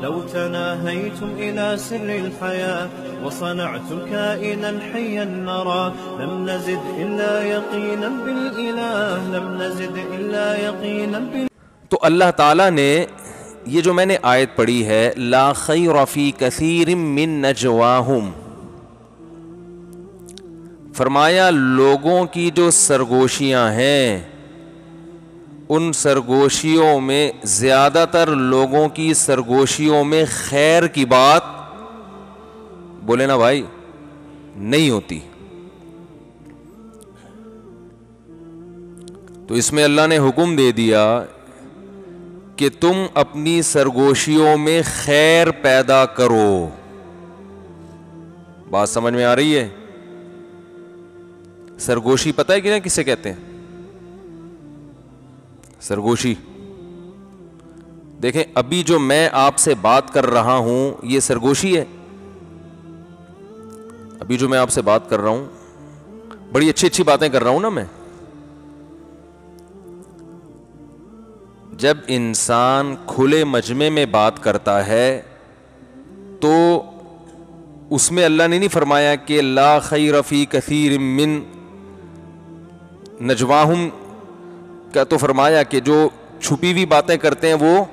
لو تناهيتم إلى سر الحياة وصنعتم كائنا حيا نرى لم نزد إلا يقينا بالإله لم نزد إلا يقينا بالإله. تو اللہ تعالیٰ نے یہ جو میں نے آیت پڑھی ہے لا خیر فی کثیر من نجواہم، فرمایا لوگوں کی جو سرگوشیاں ہیں ان سرگوشیوں میں زیادہ تر لوگوں کی سرگوشیوں میں خیر کی بات بولے نا بھائی نہیں ہوتی. تو اس میں اللہ نے حکم دے دیا کہ تم اپنی سرگوشیوں میں خیر پیدا کرو. بات سمجھ میں آ رہی ہے؟ سرگوشی پتہ ہے کہ نا کسے کہتے ہیں؟ سرگوشی دیکھیں ابھی جو میں آپ سے بات کر رہا ہوں یہ سرگوشی ہے. ابھی جو میں آپ سے بات کر رہا ہوں بڑی اچھی اچھی باتیں کر رہا ہوں نا میں. جب انسان کھلے مجمع میں بات کرتا ہے تو اس میں اللہ نے نہیں فرمایا کہ لا خیر فی کثیر من نجواہم کا، تو فرمایا کہ جو چھپی ہوئی باتیں کرتے ہیں وہ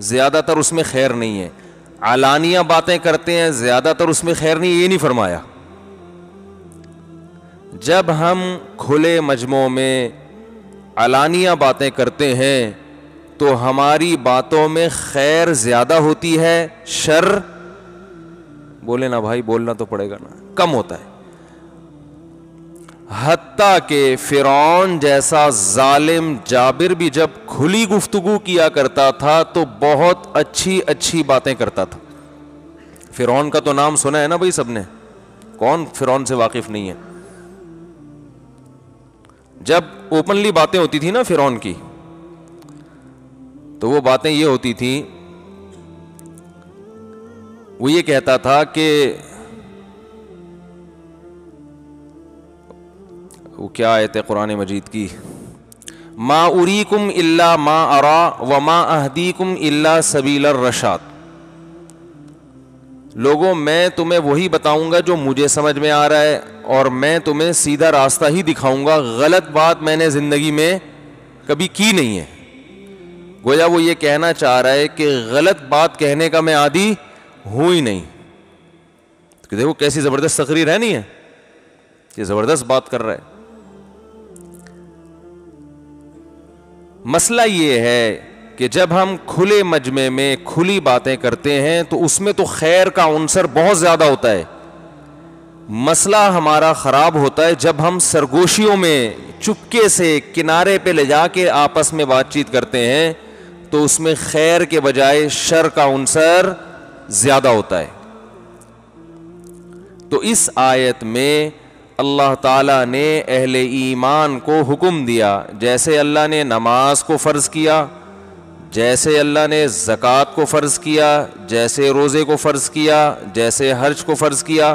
زیادہ تر اس میں خیر نہیں ہے. علانیہ باتیں کرتے ہیں زیادہ تر اس میں خیر نہیں، یہ نہیں فرمایا. جب ہم کھلے مجمعوں میں علانیہ باتیں کرتے ہیں تو ہماری باتوں میں خیر زیادہ ہوتی ہے، شر بولے نا بھائی بولنا تو پڑے گا نا کم ہوتا ہے. حتیٰ کہ فرعون جیسا ظالم جابر بھی جب کھلی گفتگو کیا کرتا تھا تو بہت اچھی اچھی باتیں کرتا تھا. فرعون کا تو نام سنا ہے نا بھائی سب نے، کون فرعون سے واقف نہیں ہے؟ جب اوپنلی باتیں ہوتی تھی نا فرعون کی تو وہ باتیں یہ ہوتی تھیں، وہ یہ کہتا تھا کہ وہ کیا آیت ہے قرآن مجید کی، ما اریکم الا ما ارا وما اہدیکم الا سبیل الرشاد. لوگوں میں تمہیں وہی بتاؤں گا جو مجھے سمجھ میں آ رہا ہے اور میں تمہیں سیدھا راستہ ہی دکھاؤں گا، غلط بات میں نے زندگی میں کبھی کی نہیں ہے. گویا وہ یہ کہنا چاہ رہا ہے کہ غلط بات کہنے کا میں عادی ہوں ہی نہیں. دیکھو کیسی زبردست تقریر ہے نہیں ہے، یہ زبردست بات کر رہا ہے. مسئلہ یہ ہے کہ جب ہم کھلے مجمع میں کھلی باتیں کرتے ہیں تو اس میں تو خیر کا عنصر بہت زیادہ ہوتا ہے. مسئلہ ہمارا خراب ہوتا ہے جب ہم سرگوشیوں میں چپکے سے کنارے پہ لے جا کے آپس میں بات چیت کرتے ہیں تو اس میں خیر کے بجائے شر کا عنصر زیادہ ہوتا ہے. تو اس آیت میں اللہ تعالیٰ نے اہل ایمان کو حکم دیا، جیسے اللہ نے نماز کو فرض کیا، جیسے اللہ نے زکوٰۃ کو فرض کیا، جیسے روزے کو فرض کیا، جیسے حج کو فرض کیا،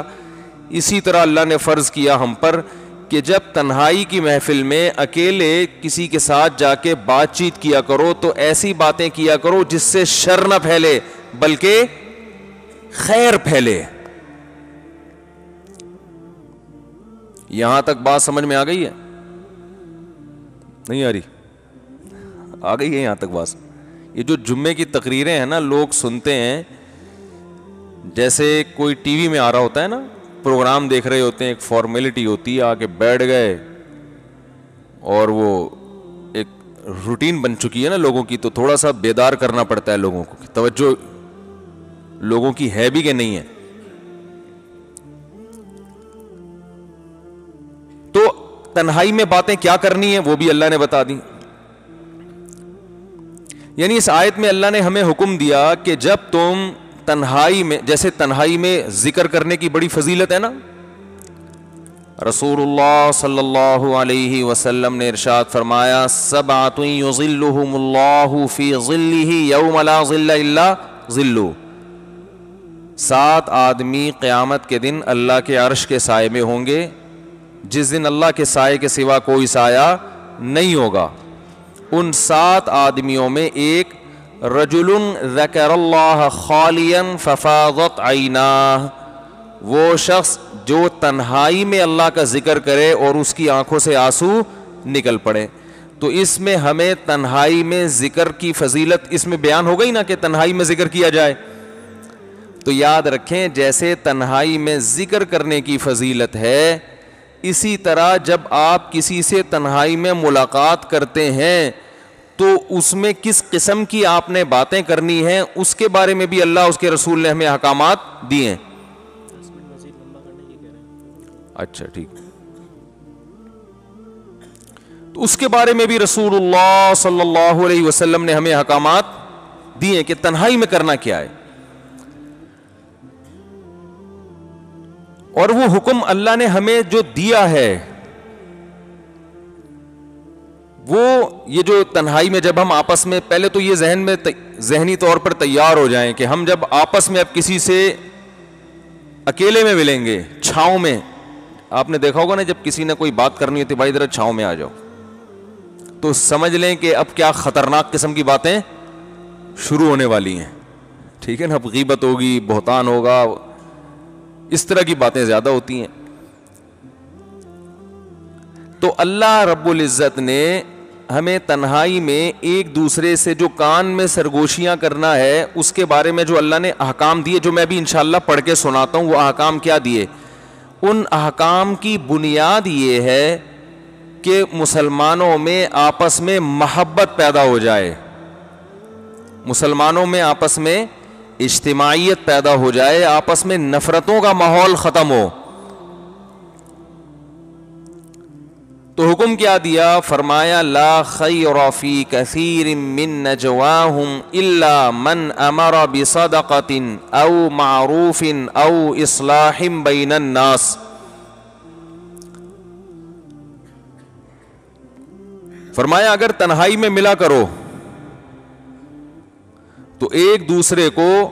اسی طرح اللہ نے فرض کیا ہم پر کہ جب تنہائی کی محفل میں اکیلے کسی کے ساتھ جا کے بات چیت کیا کرو تو ایسی باتیں کیا کرو جس سے شر نہ پھیلے بلکہ خیر پھیلے. یہاں تک بات سمجھ میں آ گئی ہے؟ نہیں آ رہی؟ آ گئی ہے یہاں تک بات. یہ جو جمعے کی تقریریں ہیں نا لوگ سنتے ہیں، جیسے کوئی ٹی وی میں آ رہا ہوتا ہے نا، پروگرام دیکھ رہے ہوتے ہیں، ایک فارمیلٹی ہوتی ہے، آ کے بیٹھ گئے اور وہ ایک روٹین بن چکی ہے نا لوگوں کی، تو تھوڑا سا بیدار کرنا پڑتا ہے لوگوں کو، توجہ لوگوں کی ہے بھی کہ نہیں ہے. تو تنہائی میں باتیں کیا کرنی ہے وہ بھی اللہ نے بتا دی. یعنی اس آیت میں اللہ نے ہمیں حکم دیا کہ جب تم تنہائی میں، جیسے تنہائی میں ذکر کرنے کی بڑی فضیلت ہے نا، رسول اللہ صلی اللہ علیہ وسلم نے ارشاد فرمایا سبعۃ یظلھم اللہ فی ظلہ یوم لا ظل الا ظلہ. 7 آدمی قیامت کے دن اللہ کے عرش کے سائے میں ہوں گے جس دن اللہ کے سائے کے سوا کوئی سایہ نہیں ہوگا. ان 7 آدمیوں میں ایک رجل ذکر اللہ خالیا ففاضت عیناہ، وہ شخص جو تنہائی میں اللہ کا ذکر کرے اور اس کی آنکھوں سے آنسو نکل پڑے. تو اس میں ہمیں تنہائی میں ذکر کی فضیلت اس میں بیان ہو گئی نا کہ تنہائی میں ذکر کیا جائے. تو یاد رکھیں جیسے تنہائی میں ذکر کرنے کی فضیلت ہے، اسی طرح جب آپ کسی سے تنہائی میں ملاقات کرتے ہیں تو اس میں کس قسم کی آپ نے باتیں کرنی ہیں اس کے بارے میں بھی اللہ اس کے رسول نے ہمیں احکامات دیے ہیں. اچھا ٹھیک. تو اس کے بارے میں بھی رسول اللہ صلی اللہ علیہ وسلم نے ہمیں احکامات دیے کہ تنہائی میں کرنا کیا ہے. اور وہ حکم اللہ نے ہمیں جو دیا ہے وہ یہ جو تنہائی میں جب ہم آپس میں، پہلے تو یہ ذہن میں ذہنی طور پر تیار ہو جائیں کہ ہم جب آپس میں اب کسی سے اکیلے میں ملیں گے چھاؤں میں، آپ نے دیکھا ہوگا نا جب کسی نے کوئی بات کرنی ہوتی بھائی ذرا چھاؤں میں آ جاؤ، تو سمجھ لیں کہ اب کیا خطرناک قسم کی باتیں شروع ہونے والی ہیں. ٹھیک ہے نا، اب غیبت ہوگی، بہتان ہوگا، اس طرح کی باتیں زیادہ ہوتی ہیں. تو اللہ رب العزت نے ہمیں تنہائی میں ایک دوسرے سے جو کان میں سرگوشیاں کرنا ہے اس کے بارے میں جو اللہ نے احکام دیے، جو میں ابھی انشاءاللہ پڑھ کے سناتا ہوں وہ احکام کیا دیے. ان احکام کی بنیاد یہ ہے کہ مسلمانوں میں آپس میں محبت پیدا ہو جائے، مسلمانوں میں آپس میں اجتماعیت پیدا ہو جائے، آپس میں نفرتوں کا ماحول ختم ہو. تو حکم کیا دیا؟ فرمایا لا خیر فی کثیر من نجواہم الا من امر بصدقۃ او معروف او اصلاح بین الناس. فرمایا اگر تنہائی میں ملا کرو تو ایک دوسرے کو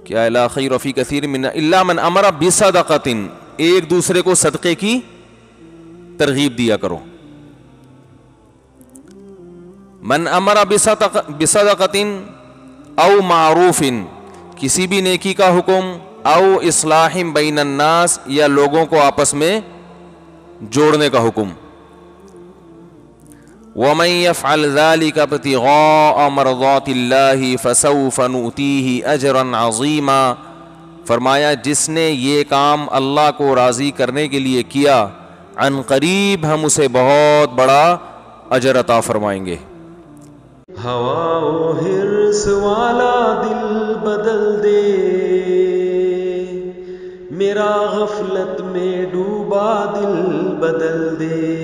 کیا لا خیر فی کثیر من الا من امر بصدقۃ، ایک دوسرے کو صدقے کی ترغیب دیا کرو. من امر بصدقۃ او معروف، کسی بھی نیکی کا حکم، او اصلاح بین الناس، یا لوگوں کو آپس میں جوڑنے کا حکم. وَمَن يَفْعَلْ ذَلِكَ ابْتِغَاءَ مَرْضَاتِ اللَّهِ فَسَوْفَ نُؤْتِيهِ أَجْرًا عَظِيمًا. فرمایا جس نے یہ کام اللہ کو راضی کرنے کے لیے کیا، عن قریب ہم اسے بہت بڑا اجر عطا فرمائیں گے. ہوا و حرص والا دل بدل دے، میرا غفلت میں ڈوبا دل بدل دے.